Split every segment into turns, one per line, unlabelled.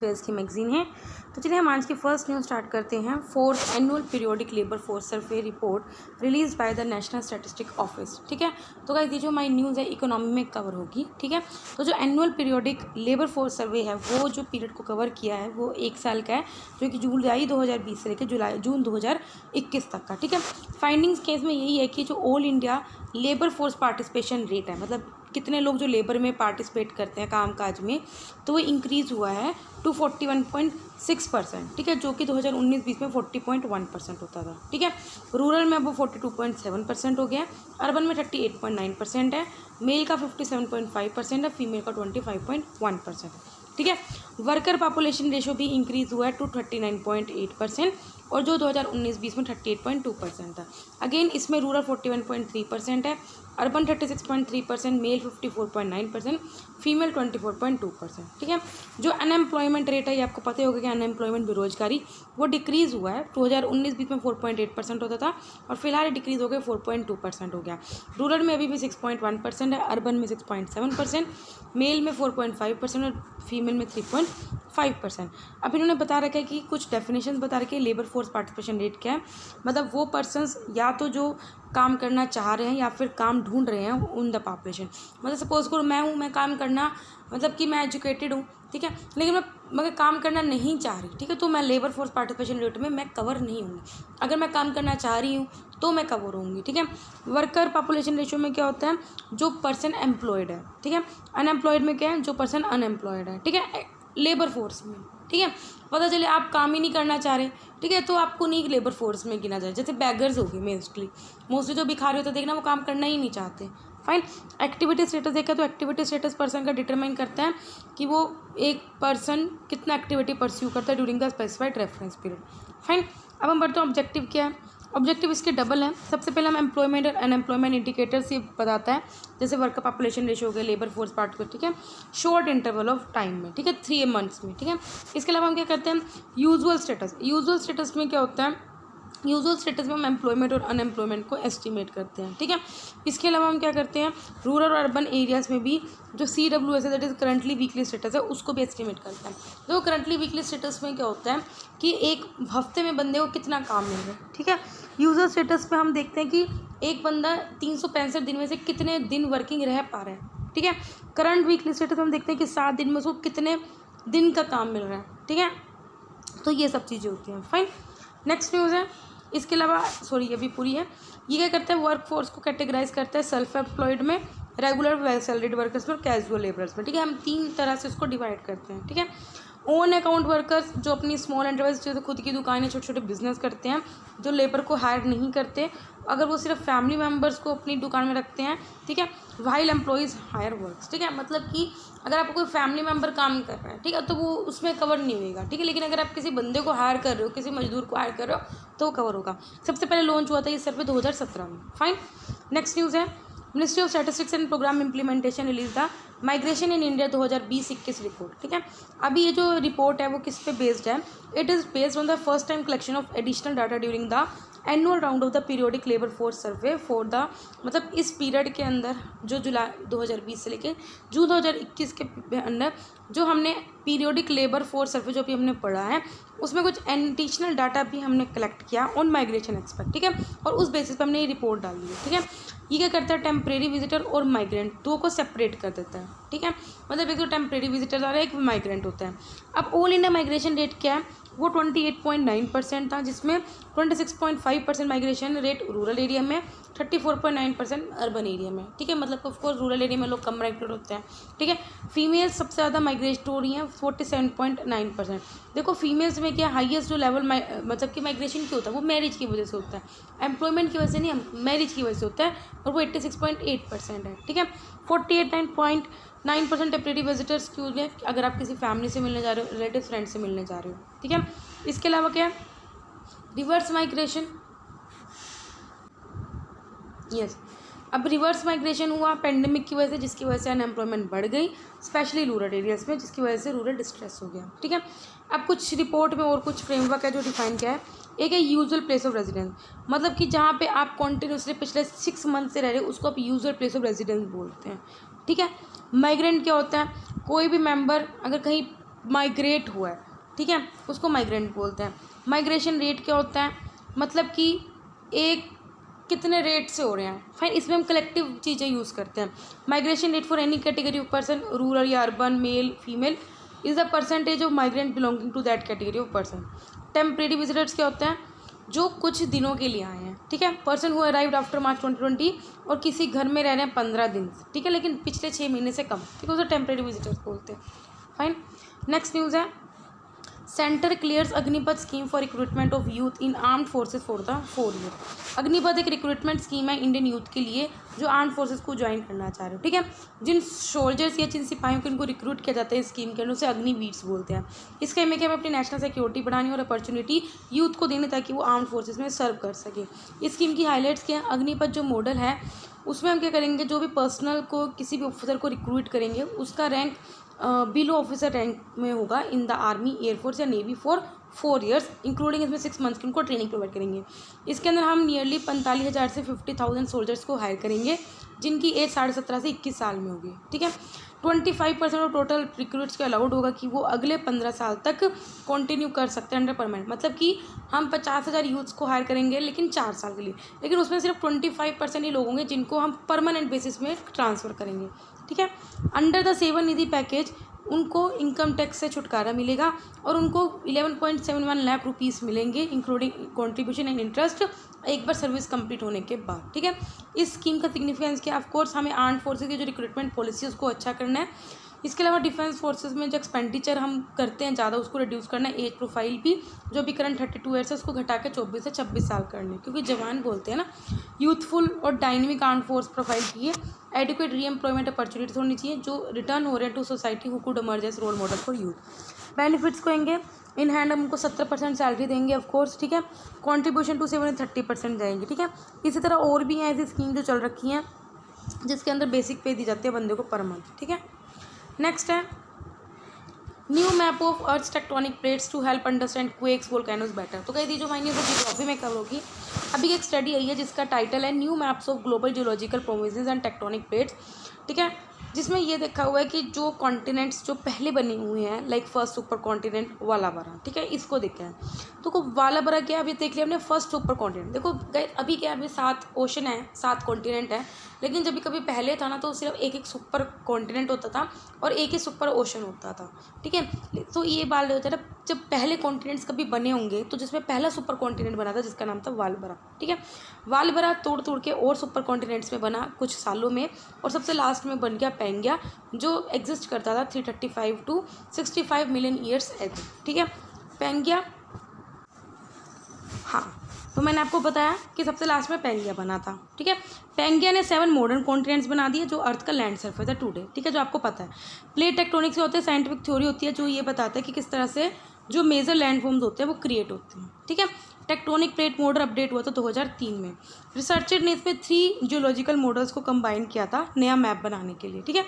Fears की magazine है। तो चलिए हम आज की फर्स्ट न्यूज़ स्टार्ट करते हैं। 4th annual periodic labour force survey report release by the national statistic office. ठीक है, तो गाइस ये जो हमारी न्यूज़ है इकोनॉमी में कवर होगी। ठीक है, तो जो annual periodic labour force survey है वो जो पीरियड को कवर किया है वो 1 साल का है, जो कि जुलाई 2020 से लेकर जून 2021 तक का। ठीक है, फाइंडिंग्स केस में यही है कि जो all India labour force participation rate है, मतलब कितने लोग जो लेबर में पार्टिसिपेट करते हैं कामकाज में, तो वो इंक्रीज़ हुआ है टू 41.6%। ठीक है, जो कि 2019-20 में 40.1% होता था। ठीक है, रूरल में अब वो 42.7% हो गया है, अर्बन में 38.9% है, मेल का 57.5% है, फीमेल का 25.1% है। ठीक है, वर्कर पॉपुलेशन रेशो भी इंक्रीज़ हुआ है टू 39.8%, और जो 2019-20 में 38.2% था। अगेन इसमें रूरल 41.3% है, अर्बन 36.3%, मेल 54.9%, फीमेल 24.2%। ठीक है, जो अनएम्प्लॉयमेंट रेट है ये आपको पता ही होगा कि अनएम्प्लॉयमेंट बेरोजगारी वो डिक्रीज़ हुआ है। 2019-20 में 4.8% होता था और फिलहाल डिक्रीज़ हो गया 4.2% हो गया। रूरल में अभी भी 6.1% है, अर्बन में 6.7%, मेल में 4.5% और फीमेल में 3.5%। अब इन्होंने बता रखा है कि कुछ डेफिनेशन बता रखे लेबर फोर्स पार्टिसिपेशन रेट क्या है, मतलब वो पर्सनस या तो जो काम करना चाह रहे हैं या फिर काम ढूंढ रहे हैं उन द पॉपुलेशन। मतलब सपोज करो मैं काम करना, मतलब कि मैं एजुकेटेड हूँ, ठीक है, लेकिन मगर काम करना नहीं चाह रही, ठीक है, तो मैं लेबर फोर्स पार्टिसिपेशन रेट में मैं कवर नहीं होंगी। अगर मैं काम करना चाह रही हूँ तो मैं कवर होंगी। ठीक है, वर्कर पॉपुलेशन रेशियो में क्या होता है, जो पर्सन एम्प्लॉयड है, ठीक है, अनएम्प्लॉयड में क्या है, जो पर्सन अनएम्प्लॉयड है। ठीक है, लेबर फोर्स में, ठीक है, पता चले आप काम ही नहीं करना चाह रहे, ठीक है, तो आपको नहीं लेबर फोर्स में गिना जाए। जैसे बैगर्स हो गए, मोस्टली जो भिखारी होते हैं देखना, वो काम करना ही नहीं चाहते। फाइन, एक्टिविटी स्टेटस देखा तो एक्टिविटी स्टेटस पर्सन का डिटरमाइन करता है कि वो एक पर्सन कितना एक्टिविटी परस्यू करता है during the specified reference period. Fine, अब हम बढ़ते हैं ऑब्जेक्टिव क्या है। ऑब्जेक्टिव इसके डबल है। सबसे पहले हम एम्प्लॉयमेंट और अनएम्प्लॉयमेंट इंडिकेटर्स ये बताता है, जैसे वर्कर पॉपुलेशन रेशियो हो गया, लेबर फोर्स पार्ट को, ठीक है, शॉर्ट इंटरवल ऑफ टाइम में, ठीक है, 3 months में। ठीक है, इसके अलावा हम क्या करते हैं, यूजुअल स्टेटस। यूजुअल स्टेटस में क्या होता है, यूजुअल स्टेटस में हम एम्प्लॉयमेंट और अनएम्प्लॉयमेंट को एस्टिमेट करते हैं। ठीक है, इसके अलावा हम क्या करते हैं, रूरल और अर्बन एरियाज़ में भी जो CWS है, that is currently weekly status है, उसको भी एस्टिमेट करते हैं। तो करंटली वीकली स्टेटस में क्या होता है कि एक हफ्ते में बंदे को कितना काम मिल रहा है। ठीक है, यूजर स्टेटस पे हम देखते हैं कि एक बंदा 365 दिन में से कितने दिन वर्किंग रह पा रहा है। ठीक है, करंट वीकली स्टेटस में हम देखते हैं कि 7 दिन में उसको कितने दिन का काम मिल रहा है। ठीक है, तो ये सब चीज़ें होती हैं। फाइन, नेक्स्ट न्यूज़ है। इसके अलावा ये भी पूरी है। ये क्या करता है, वर्क फोर्स को कैटेगराइज करता है सेल्फ एम्प्लॉयड में, रेगुलर वेल सैलरीड वर्कर्स में और कैजुअल लेबरर्स में। ठीक है, हम 3 तरह से इसको डिवाइड करते हैं। ठीक है, ओन अकाउंट वर्कर्स जो अपनी स्मॉल एंटरप्राइज, जैसे खुद की दुकानें, छोटे छोटे बिजनेस करते हैं, जो लेबर को हायर नहीं करते, अगर वो सिर्फ फैमिली मेम्बर्स को अपनी दुकान में रखते हैं। ठीक है, वाइल एम्प्लॉयज़ हायर वर्क्स। ठीक है, मतलब कि अगर आपको कोई फैमिली मेम्बर काम कर रहा है, ठीक है, तो वो उसमें कवर नहीं होगा। ठीक है, लेकिन अगर आप किसी बंदे को हायर कर रहे हो, किसी मजदूर को हायर कर रहे हो, तो वो कवर होगा। सबसे पहले लॉन्च हुआ था ये सर्वे 2017 में। फाइन, नेक्स्ट न्यूज़ है। Ministry of statistics and programme implementation release the migration in India 2020-21 report. ठीक है, अभी ये जो रिपोर्ट है वो किस पे बेस्ड है, it is based on the first time collection of additional data during the annual round of the periodic labour force survey for the, मतलब इस पीरियड के अंदर जो जुलाई 2020 से लेकर जून 2021 के अंदर जो हमने पीरियोडिक लेबर फोर्स सर्वे जो भी हमने पढ़ा है, उसमें कुछ एडिशनल डाटा भी हमने कलेक्ट किया ऑन माइग्रेशन एक्सपेक्ट। ठीक है, और उस बेसिस पर हमने ये रिपोर्ट डाल दी है। ठीक है, ये क्या करता है, टेम्परेरी विजिटर और माइग्रेंट दो को सेपरेट कर देता है। ठीक है, मतलब एक तो टेम्परेरी विजिटर आ रहा है, एक माइग्रेंट होता है। अब ऑल इंडिया माइग्रेशन रेट क्या है, वो 28.9% था, जिसमें 26.5% माइग्रेशन रेट रूरल एरिया में, 34.9% अर्बन एरिया में। ठीक है, मतलब ऑफकोर्स रूरल एरिया में लोग कम माइग्रेट होते हैं। ठीक है, फीमेल्स सबसे ज़्यादा माइग्रेट हो रही हैं, 47.9%। देखो फीमेल्स में क्या हाईएस्ट जो लेवल मतलब कि माइग्रेशन क्यों होता है, वो मैरिज की वजह से होता है, एम्प्लॉयमेंट की वजह से नहीं, मैरिज की वजह से होता है, और वो 86.8% है। ठीक है, 48.9% टेम्परेरी विजिटर्स क्यों है, अगर आप किसी फैमिली से मिलने जा रहे हो, रिलेटिव फ्रेंड से मिलने जा रहे हो। ठीक है, इसके अलावा क्या, रिवर्स माइग्रेशन। यस, अब रिवर्स माइग्रेशन हुआ पेंडेमिक की वजह से, जिसकी वजह से अनएम्प्लॉयमेंट बढ़ गई, स्पेशली रूरल एरियाज़ में, जिसकी वजह से रूरल डिस्ट्रेस हो गया। ठीक है, अब कुछ रिपोर्ट में और कुछ फ्रेमवर्क है जो डिफाइन किया है। एक है यूजुअल प्लेस ऑफ रेजिडेंस, मतलब कि जहाँ पे आप कॉन्टिन्यूसली पिछले 6 मंथ से रह रहे हो उसको आप यूजुअल प्लेस ऑफ रेजिडेंस बोलते हैं। ठीक है, माइग्रेंट क्या होता है, कोई भी मेंबर अगर कहीं माइग्रेट हुआ है, ठीक है, उसको माइग्रेंट बोलते हैं। माइग्रेशन रेट क्या होता है, मतलब कि एक कितने रेट से हो रहे हैं। फाइन, इसमें हम कलेक्टिव चीज़ें यूज़ करते हैं। Migration rate for any category of person, rural या urban, male female, is the percentage of migrant belonging to that category of person. Temporary visitors क्या होता है, जो कुछ दिनों के लिए आए हैं, ठीक है। Person who arrived after March 2020, और किसी घर में रह रहे हैं 15 दिन, ठीक है, लेकिन पिछले 6 महीने से कम, ठीक है, उसे टेम्परेरी विजिटर्स बोलते हैं। फाइन, नेक्स्ट न्यूज़ है, centre clears Agnipath scheme for recruitment of youth in armed forces for the 4 year. Agnipath एक रिक्रूटमेंट स्कीम है इंडियन यूथ के लिए जो आर्म्ड फोर्सेज को ज्वाइन करना चाह रहे हो, ठीक है। जिन सोल्जर्स या जिन सिपाहियों को इनको रिक्रूट किया जाता है इस स्कीम के अंदर, उसे अग्निवीर्स बोलते हैं। इसके में क्या, हमें अपनी नेशनल सिक्योरिटी बढ़ानी और अपॉर्चुनिटी यूथ को देने ताकि वो आर्म्ड फोर्सेज में सर्व कर सके। इस स्कीम की हाईलाइट्स क्या है, अग्निपथ जो मॉडल है उसमें हम क्या करेंगे, जो भी पर्सनल को किसी भी ऑफिसर को रिक्रूट करेंगे उसका रैंक बिलो ऑफिसर रैंक में होगा इन द आर्मी, एयरफोर्स या नेवी फॉर 4 ईयर्स इंक्लूडिंग, इसमें 6 मंथ्स की उनको ट्रेनिंग प्रोवाइड करेंगे। इसके अंदर हम नियरली 45,000 से 50,000 सोल्जर्स को हायर करेंगे जिनकी एज 17.5 से 21 साल में होगी, ठीक है। 25% ऑफ टोटल रिक्रूट्स को अलाउड होगा कि वो अगले 15 साल तक कंटिन्यू कर सकते हैं अंडर परमानेंट, मतलब कि हम 50,000 यूथ्स को हायर करेंगे लेकिन 4 साल के लिए, लेकिन उसमें सिर्फ 25% ही लोग होंगे जिनको हम परमानेंट बेसिस में ट्रांसफ़र करेंगे, ठीक है। अंडर द सेवा निधि पैकेज उनको इनकम टैक्स से छुटकारा मिलेगा और उनको 11.71 लाख रुपीस मिलेंगे इंक्लूडिंग कॉन्ट्रीब्यूशन एंड इंटरेस्ट एक बार सर्विस कंप्लीट होने के बाद, ठीक है। इस स्कीम का सिग्निफिकेंस क्या, ऑफ कोर्स हमें आर्म्ड फोर्सेज की जो रिक्रूटमेंट पॉलिसी है उसको अच्छा करना है। इसके अलावा डिफेंस फोर्सेज में जो एक्सपेंडिचर हम करते हैं ज़्यादा उसको रिड्यूस करना है। एज प्रोफाइल भी जो भी करंट 32 ईयर्स है उसको घटा के 24 से 26 साल करने, क्योंकि जवान बोलते हैं ना। यूथफुल और डायनेमिक आर्म्ड फोर्स प्रोफाइल की है। एडिक्वेट री एम्प्लॉयमेंट अपॉर्चुनिटीज होनी चाहिए जो रिटर्न हो रहे हैं to society who could emerge as role model for youth. Benefits को होंगे, इन हैंड हम उनको 70% सैलरी देंगे ऑफ कोर्स, ठीक है। कॉन्ट्रीब्यूशन टू सेवन 30% जाएंगे, ठीक है। इसी तरह और भी हैं ऐसी स्कीम जो चल रखी हैं जिसके अंदर बेसिक पे दी जाती है बंदे को पर मंथ, ठीक है। नेक्स्ट है new map of earth tectonic plates to help understand quakes volcanoes better. तो कह दी जो माइन्यूज जियोग्राफी में कवर होगी। अभी एक स्टडी आई है जिसका टाइटल है new maps of global geological provinces and tectonic plates, ठीक है। जिसमें ये देखा हुआ है कि जो कॉन्टिनेंट्स जो पहले बने हुए हैं लाइक फर्स्ट सुपर कॉन्टिनेंट वालाबारा, ठीक है, इसको देखा है। तो वालाबारा क्या, अभी देख लिया हमने फर्स्ट सुपर कॉन्टिनेंट। देखो अभी क्या अभी 7 ओशन है, 7 कॉन्टिनेंट है, लेकिन जब भी कभी पहले था ना तो सिर्फ एक सुपर कॉन्टिनेंट होता था और एक ही सुपर ओशन होता था, ठीक है। तो ये बात होता है जब पहले कॉन्टिनेंट्स कभी बने होंगे तो जिसमें पहला सुपर कॉन्टिनेंट बना था जिसका नाम था वालबारा, ठीक है। वालबारा तोड़ तोड़ के और सुपर कॉन्टिनेंट्स में बना कुछ सालों में और सबसे लास्ट में बन गया पैंगिया जो एग्जिस्ट करता था 335 to 65 मिलियन ईयर्स एगो, ठीक है। पैंगिया, हाँ, तो मैंने आपको बताया कि सबसे लास्ट में पैंगिया बना था, ठीक है। पैंगिया ने 7 मॉडर्न कॉन्टिनेंट्स बना दिए जो अर्थ का लैंड सर्फेस है टुडे, ठीक है, जो आपको पता है। प्लेट टेक्टोनिक्स से होते हैं, साइंटिफिक थ्योरी होती है जो ये बताता है कि किस तरह से जो मेजर लैंड फॉर्म्स होते हैं वो क्रिएट होते हैं, ठीक है। टेक्टोनिक प्लेट मॉडल अपडेट हुआ था 2003 में। रिसर्चर ने इसमें 3 जियोलॉजिकल मॉडल्स को कंबाइन किया था नया मैप बनाने के लिए, ठीक है।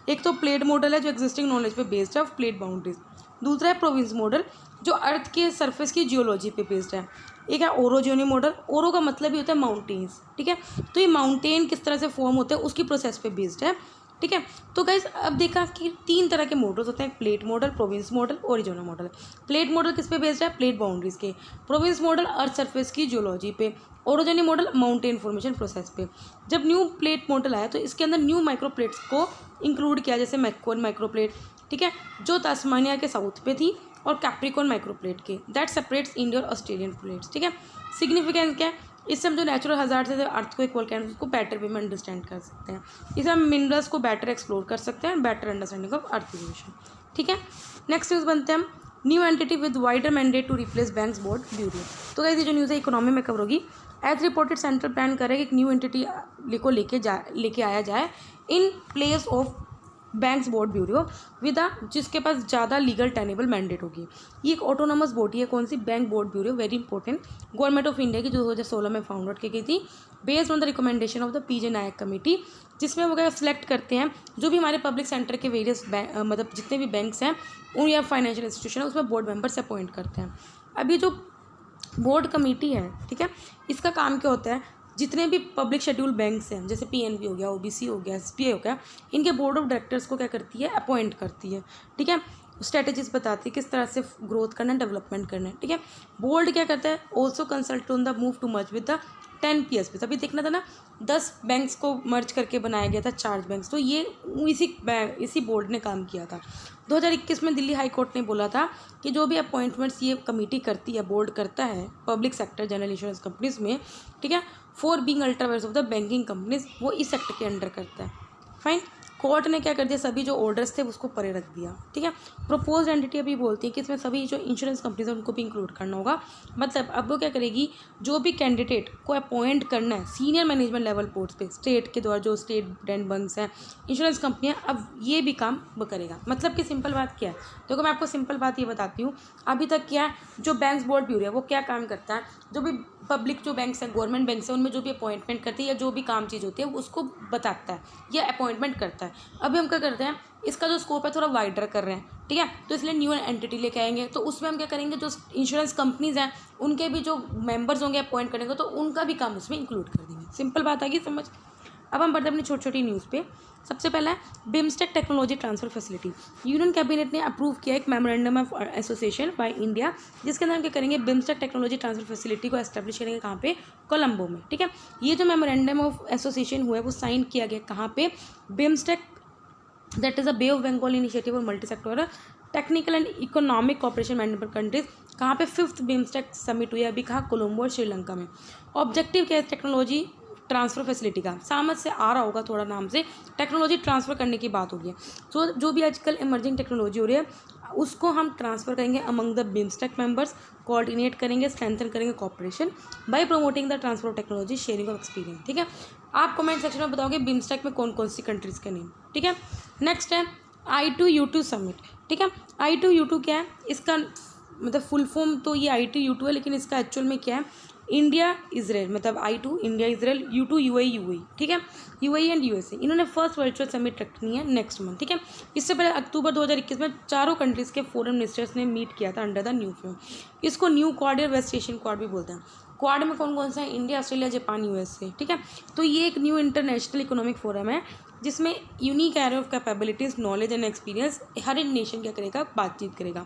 एक तो प्लेट मॉडल है जो एग्जिस्टिंग नॉलेज पे बेस्ड है ऑफ प्लेट बाउंड्रीज। दूसरा है प्रोविंस मॉडल जो अर्थ के सरफेस की जियोलॉजी पे बेस्ड है। एक है ओरोजियोनी मॉडल, ओरो का मतलब ही होता है माउंटेन्स, ठीक है। तो ये माउंटेन किस तरह से फॉर्म होते हैं उसकी प्रोसेस पे बेस्ड है, ठीक है। तो गाइस अब देखा कि 3 तरह के मॉडल्स होते हैं, plate model, province model, original model. Plate model किस पे बेस्ड है, प्लेट बाउंड्रीज के। प्रोविंस मॉडल अर्थ सरफेस की जियोलॉजी पे। Original model mountain formation process पे। जब न्यू प्लेट मॉडल आया तो इसके अंदर न्यू माइक्रोप्लेट्स को इंक्लूड किया, जैसे मैक्कोन माइक्रोप्लेट, ठीक है, जो तास्मानिया के साउथ पे थी, और कैप्रिकॉन माइक्रोप्लेट के दैट सेपरेट्स इंडियन और ऑस्ट्रेलियन प्लेट्स, ठीक है। सिग्निफिकेंस क्या है, इससे हम जो नेचुरल हजार्ड से अर्थ को एक वोल्केनो उसको बेटर वे में अंडरस्टैंड कर सकते हैं। इससे हम मिनरल्स को बेटर एक्सप्लोर कर सकते हैं, better understanding of earth evolution, ठीक है। नेक्स्ट न्यूज़ बनते हैं हम new entity with wider mandate to replace banks board bureau. तो गाइस ये जो न्यूज़ है इकोनॉमी में कवर होगी। एज रिपोर्टेड सेंट्रल प्लान करेगा एक न्यू एंटिटी को लेके आया जाए in place of banks board bureau with जिसके पास ज़्यादा लीगल टेनेबल मैंडेट होगी। ये एक ऑटोनोमस बॉडी है, कौन सी, bank board bureau, very important, government of India की जो 2016 में फाउंड आउट की गई थी based on the recommendation of the P J Nayak committee, जिसमें वो क्या सिलेक्ट करते हैं जो भी हमारे पब्लिक सेक्टर के वेरियस मतलब जितने भी बैंक्स हैं उन या फाइनेंशियल इंस्टीट्यूशन है उसमें बोर्ड मेंबर्स अपॉइंट करते हैं। अभी जो बोर्ड कमेटी है, ठीक है, इसका काम क्या होता है, जितने भी पब्लिक शेड्यूल बैंक्स हैं जैसे पीएनबी हो गया, ओबीसी हो गया, एसबीआई हो गया, इनके बोर्ड ऑफ डायरेक्टर्स को क्या करती है, अपॉइंट करती है, ठीक है। स्ट्रेटेजीज बताती है किस तरह से ग्रोथ करना है, डेवलपमेंट करना है, ठीक है। बोर्ड क्या करता है, also consult on the move to merge with the 10 PSBs। अभी देखना था ना 10 बैंक्स को मर्ज करके बनाया गया था चार्ज बैंक्स, तो ये इसी बोर्ड ने काम किया था। 2021 में दिल्ली हाई कोर्ट ने बोला था कि जो भी अपॉइंटमेंट्स ये कमेटी करती है, बोर्ड करता है public sector general insurance companies में, ठीक है, for being ultra vires of the banking companies, वो इस सेक्टर के अंडर करता है। फाइन, कोर्ट ने क्या कर दिया, सभी जो ऑर्डर्स थे उसको परे रख दिया, ठीक है। प्रपोज एंटिटी अभी बोलती है कि इसमें सभी जो इंश्योरेंस कंपनीज है उनको भी इंक्लूड करना होगा। मतलब अब वो क्या करेगी, जो भी कैंडिडेट को अपॉइंट करना है सीनियर मैनेजमेंट लेवल पोस्ट पे स्टेट के द्वारा, जो स्टेट ब्रांड बैंक्स हैं, इंश्योरेंस कंपनियां, अब ये भी काम वो करेगा। मतलब कि सिंपल बात क्या है, देखो मैं आपको सिंपल बात ये बताती हूँ। अभी तक क्या है, जो बैंक्स बोर्ड ब्यूरो है वो क्या काम करता है, जो भी पब्लिक जो बैंक्स हैं, गवर्नमेंट बैंक्स हैं, उनमें जो भी अपॉइंटमेंट करती है या जो भी काम चीज़ होती है उसको बताता है या अपॉइंटमेंट करता है। अभी हम क्या करते हैं, इसका जो स्कोप है थोड़ा वाइडर कर रहे हैं, ठीक है, तो इसलिए न्यू एंटिटी लेके आएंगे। तो उसमें हम क्या करेंगे, जो इंश्योरेंस कंपनीज हैं उनके भी जो मेंबर्स होंगे अपॉइंट करेंगे, तो उनका भी काम उसमें इंक्लूड कर देंगे। सिंपल बात आ गई समझ। अब हम बढ़ते अपनी छोटी छोटी न्यूज़ पे। सबसे पहला है BIMSTEC technology transfer facility. Union cabinet ने अप्रूव किया एक memorandum of association by India, जिसके अंदर हम क्या करेंगे, बिम्स्टेक टेक्नोलॉजी ट्रांसफर फैसिलिटी को एस्टेब्लिश करेंगे। कहाँ पे, कोलंबो में, ठीक है। ये जो मेमोरेंडम ऑफ एसोसिएशन हुआ है वो साइन किया गया कहाँ पे, BIMSTEC, that is a Bay of Bengal initiative और multi sectoral technical and economic cooperation member countries. कहाँ पे, 5th बिम्स्टेक समिट हुई है अभी, कहाँ, कोलंबो और श्रीलंका में। ऑब्जेक्टिव क्या है टेक्नोलॉजी ट्रांसफ़र फैसिलिटी का, समझ से आ रहा होगा थोड़ा नाम से, टेक्नोलॉजी ट्रांसफ़र करने की बात हो रही है। तो जो भी आजकल इमर्जिंग टेक्नोलॉजी हो रही है उसको हम ट्रांसफ़र करेंगे among the BIMSTEC members, coordinate करेंगे, स्ट्रेंथन करेंगे cooperation by promoting the transfer of technology, sharing of experience, ठीक है। आप कमेंट सेक्शन में बताओगे बिम्स्टेक में कौन कौन सी कंट्रीज़ के नेम, ठीक है। नेक्स्ट है I2U2 समिट, ठीक है। I2U2 क्या है, इसका मतलब फुल फॉर्म तो ये I2U2 है, लेकिन इसका एक्चुअल में क्या है, इंडिया इजराइल, मतलब I2 India Israel, U2 UAE, ठीक है, UAE एंड USA। इन्होंने फर्स्ट वर्चुअल समिट रखनी है नेक्स्ट मंथ, ठीक है। इससे पहले अक्टूबर 2021 में चारों कंट्रीज़ के फॉरेन मिनिस्टर्स ने मीट किया था अंडर द न्यू फ्रेम। इसको न्यू क्वाड या वेस्ट एशियन क्वाड भी बोलते हैं। क्वाड में कौन कौन सा है, इंडिया, ऑस्ट्रेलिया, जापान, USA, ठीक है। तो ये एक न्यू इंटरनेशनल इकोनॉमिक फोरम है जिसमें unique area of capabilities, knowledge and experience हर एक नेशन क्या करेगा, बातचीत करेगा।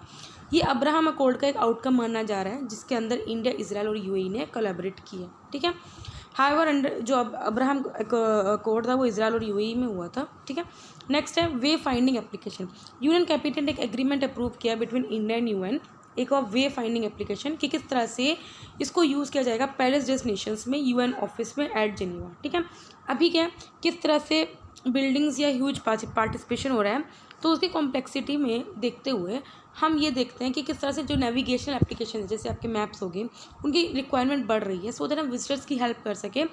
ये अब्राहम अकॉर्ड का एक आउटकम माना जा रहा है जिसके अंदर इंडिया, इजराइल और UAE ने कोलैबोरेट किया, ठीक है। हाउएवर अंडर जो अब्राहम अकॉर्ड था वो इजराइल और UAE में हुआ था, ठीक है। नेक्स्ट है वे फाइंडिंग एप्लीकेशन। यूनियन कैबिनेट ने एक एग्रीमेंट अप्रूव किया बिटवीन इंडिया एंड UN, एक और वे फाइंडिंग एप्लीकेशन कि किस तरह से इसको यूज़ किया जाएगा पेरिस डेस्टिनेशंस में, UN ऑफिस में एट जेनीवा, ठीक है। अभी क्या है, किस तरह से बिल्डिंग्स या ह्यूज पार्टिसिपेशन हो रहा है, तो उसकी कॉम्प्लेक्सिटी में देखते हुए हम ये देखते हैं कि किस तरह से जो नेविगेशनल एप्लीकेशन है, जैसे आपके मैप्स हो गए, उनकी रिक्वायरमेंट बढ़ रही है, सो दैट हम विजिटर्स की हेल्प कर सकें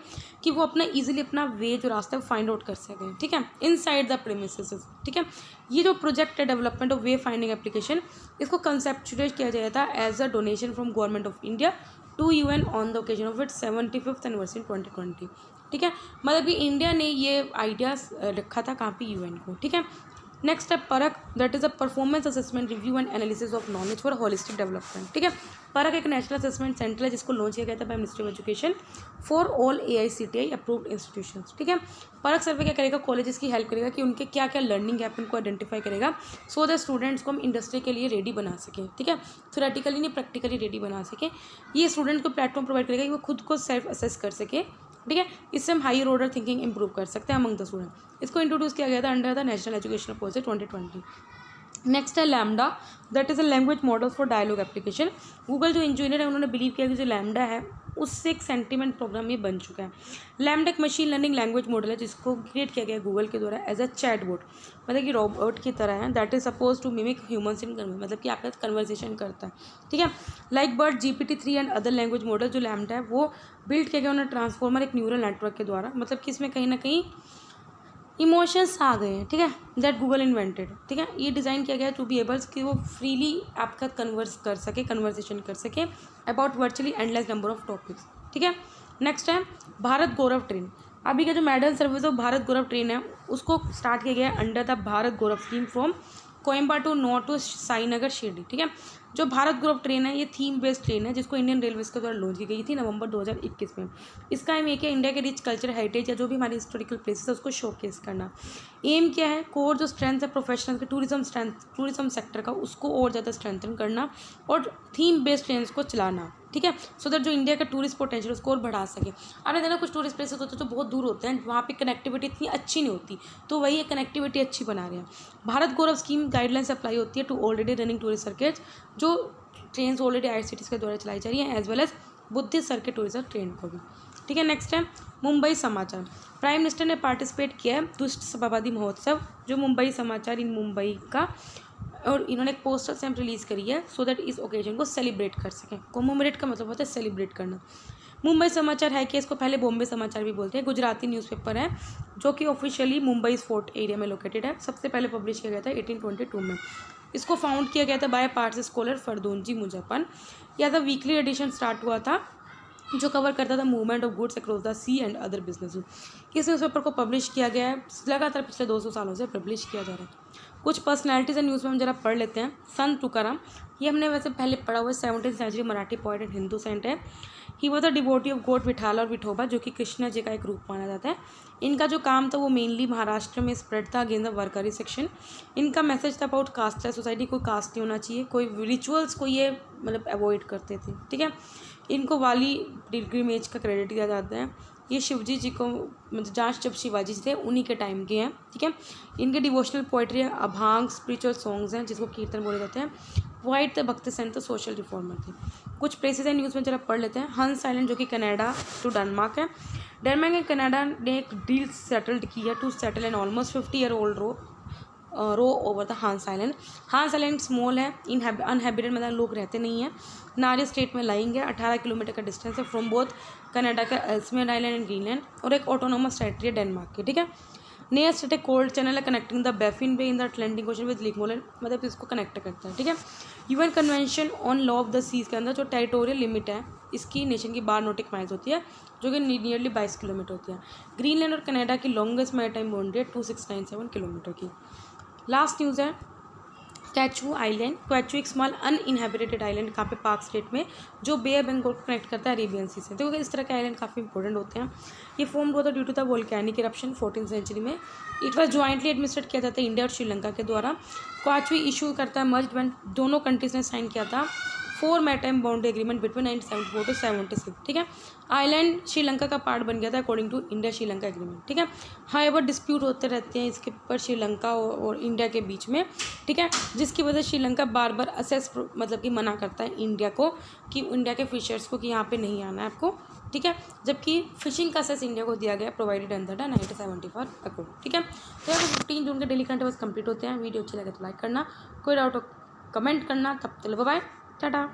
कि वो अपना ईजिली अपना वे जो रास्ता है वो फाइंड आउट कर सकें, ठीक है, इनसाइड द प्रीमिसेस, ठीक है। ये जो प्रोजेक्ट है development of way finding application, इसको कंसेप्चुलाइज किया गया था as a donation from government of India to UN on the occasion of its 75th anniversary 2020, ठीक है। मतलब कि इंडिया ने ये आइडियाज़ रखा था कहाँ पे, UN को, ठीक है। नेक्स्ट है परख, that is a performance assessment review and analysis of knowledge for holistic development, ठीक है। परख एक नेशनल असेसमेंट सेंटर है जिसको लॉन्च किया गया था by ministry of education for all AICTI approved institutions, ठीक है। परख सर्वे क्या करेगा, कॉलेजेस की हेल्प करेगा कि उनके क्या क्या लर्निंग गैप उनको आइडेंटिफाई करेगा, सो दैट स्टूडेंट्स को हम इंडस्ट्री के लिए रेडी बना सकें, ठीक है। थ्योरेटिकली नहीं, प्रैक्टिकली रेडी बना सकें। ये स्टूडेंट को प्लेटफॉर्म प्रोवाइड करेगा कि वो खुद को सेल्फ असेस कर सके, ठीक है। इससे हम हायर ऑर्डर थिंकिंग इंप्रूव कर सकते हैं अमंग द स्टूडेंट। इसको इंट्रोड्यूस किया गया था under the national education policy 2020। Next है LaMDA, that is a language model for dialogue application. Google जो इंजीनियर है उन्होंने बिलीव किया कि जो लैम्डा है उससे एक सेंटिमेंट प्रोग्राम ये बन चुका है। लैम्डा एक मशीन लर्निंग लैंग्वेज मॉडल है जिसको क्रिएट किया गया गूगल के द्वारा एज अ चैट बोट, मतलब कि रोबोट की तरह है, that is suppose to mimic humans in conversation, मतलब कि आपके साथ कन्वर्सेशन करता है, ठीक है। Like Bard, GPT-3 and other language model जो लैम्डा है वो बिल्ड किया गया उन्होंने ट्रांसफॉर्मर एक न्यूरल नेटवर्क के द्वारा, मतलब कि इसमें कहीं ना कहीं इमोशंस आ गए हैं, ठीक है, दैट गूगल इन्वेंटेड, ठीक है। ये डिज़ाइन किया गया टू बी एबल्स कि वो फ्रीली आपका कन्वर्सेशन कर सके about virtually endless number of topics, ठीक है। नेक्स्ट है भारत गौरव ट्रेन। अभी का जो maiden service of Bharat Gaurav train है उसको स्टार्ट किया गया है under the Bharat Gaurav scheme from Coimbatore north to Sainagar Shirdi, ठीक है। जो भारत गौरव ट्रेन है ये थीम बेस्ड ट्रेन है जिसको इंडियन रेलवेज के द्वारा लॉन्च की गई थी नवंबर 2021 में। इसका एम एक है इंडिया के रिच कल्चर हेरिटेज या जो भी हमारी हिस्टोरिकल प्लेसेस है उसको शोकेस करना। एम क्या है, कोर जो स्ट्रेंथ है प्रोफेशनल के टूरिज्म सेक्टर का उसको और ज़्यादा स्ट्रेंथन करना और थीम बेस्ड ट्रेन को चलाना, ठीक है, सो दैट जो इंडिया का टूरिस्ट पोटेंशियल उसको और बढ़ा सके। आपने देखा कुछ टूरिस्ट प्लेसेस होते हैं जो बहुत दूर होते हैं, वहाँ पे कनेक्टिविटी इतनी अच्छी नहीं होती, तो वही कनेक्टिविटी अच्छी बना रहे हैं। Bharat Gaurav scheme guidelines apply होती है to already running tourist circuit, जो ट्रेन ऑलरेडी IRCTC के द्वारा चलाई जा रही है, as well as Buddhist circuit tourism train को भी, ठीक है। नेक्स्ट है मुंबई समाचार। प्राइम मिनिस्टर ने पार्टिसिपेट किया है दुष्ट समावादी महोत्सव, जो मुंबई समाचार इन मुंबई का, और इन्होंने एक पोस्टर स्टैम्प रिलीज़ करी है सो दैट इस ओकेजन को सेलिब्रेट कर सकें। कोमोमोरेट का मतलब होता है सेलिब्रेट करना। मुंबई समाचार है कि इसको पहले बॉम्बे समाचार भी बोलते हैं, गुजराती न्यूज़पेपर है जो कि ऑफिशियली मुंबई फोर्ट एरिया में लोकेटेड है। सबसे पहले पब्लिश किया गया था 1822 में। इसको फाउंड किया गया था बाय पारसी स्कॉलर फरदोनजी मुजफ्फर। यह था वीकली एडिशन स्टार्ट हुआ था जो कवर करता था movement of goods across the sea and other business. इस न्यूज़पेपर को पब्लिश किया गया है, लगातार पिछले 200 सालों से पब्लिश किया जा रहा है। कुछ पर्सनैलिटीज़ एंड न्यूज़ में हम जरा पढ़ लेते हैं। संत तुकाराम, ये हमने वैसे पहले पढ़ा हुआ है, 17th century Marathi poet and Hindu saint है। He was a devotee of God Vitthala और विठोबा, जो कि कृष्णा जी का एक रूप माना जाता है। इनका जो काम था वो मेनली महाराष्ट्र में स्प्रेड था अगेंस्ट द वर्करी सेक्शन। इनका मैसेज था अबाउट कास्ट सोसाइटी, कोई कास्ट नहीं होना चाहिए, कोई रिचुअल्स को ये मतलब अवॉइड करते थे, ठीक है। इनको वाली पिलग्रिमेज का क्रेडिट दिया जाता है। ये शिवजी जी को मतलब जहाँ जब शिवाजी थे उन्हीं के टाइम के हैं, ठीक है। इनके डिवोशनल पोइट्री है, अभांग स्पिरिचुअल सॉन्ग्स हैं जिसको कीर्तन बोले जाते हैं। वाइट थे भक्ति सेंट तो सोशल रिफॉर्मर थे। कुछ प्लेसेस हैं न्यूज़ में जरा पढ़ लेते हैं। हंस आइलैंड जो कि कनाडा टू डेनमार्क है। डेनमार्क एंड कनाडा ने एक डील सेटल्ड की है to settle an almost 50-year-old row over the Hans island. Hans island small है, अनहेबिटेड मतलब लोग रहते नहीं हैं, नारी स्टेट में लाइंग है, 18 किलोमीटर का डिस्टेंस है फ्रॉम बोथ कनाडा का एल्समेयर आइलैंड एंड ग्रीनलैंड, और एक ऑटोनोमस टेरिटरी है डेनमार्क की, ठीक है। नियर स्टेट एक कोल्ड चैनल है connecting the Baffin Bay in the Atlantic Ocean with लिगमोलन, मतलब इसको कनेक्ट करता है, ठीक है। UN convention on law of the seas के अंदर जो टेरिटोरियल लिमिट है इसकी नेशन की 12 नॉटिक माइल्स होती है, जो कि नियरली 22 किलोमीटर होती है। ग्रीनलैंड और कनाडा की लॉन्गेस्ट मैरीटाइम बाउंड्री है 2697 किलोमीटर की। लास्ट न्यूज़ है कैचू आइलैंड। कैचू एक स्मॉल अनइनहेबिटेड आइलैंड कहाँ पे पार्क स्टेट में, जो बे ऑफ बंगाल को कनेक्ट करता है अरेबियन सी से। देखो इस तरह के आइलैंड काफ़ी इंपॉर्टेंट होते हैं। ये फॉर्म हुआ था due to the volcanic eruption 14th century में। इट वॉज ज्वाइंटली एडमिनिस्ट्रेट किया जाता है इंडिया और श्रीलंका के द्वारा। कैचू इशू करता है मर्ज व्हेन दोनों कंट्रीज ने साइन किया था 4 maritime boundary agreement between 1974 to 76, ठीक है। आइलैंड श्रीलंका का पार्ट बन गया था according to India Sri Lanka agreement, ठीक है। हाउएवर डिस्प्यूट होते रहते हैं इसके ऊपर श्रीलंका और इंडिया के बीच में, ठीक है, जिसकी वजह से श्रीलंका बार बार असेस मतलब कि मना करता है इंडिया को कि इंडिया के फिशर्स को कि यहाँ पे नहीं आना है आपको, ठीक है, जबकि फिशिंग का असेस इंडिया को दिया गया प्रोवाइडेड अंडर द 1974 अकॉर्ड, ठीक है। तो यहाँ पर 15 जून के डेली करंट अफेयर्स कंप्लीट होते हैं। वीडियो अच्छी लगे तो लाइक करना, कोई डाउट हो कमेंट करना। तब तक बाय बाय, टाटा।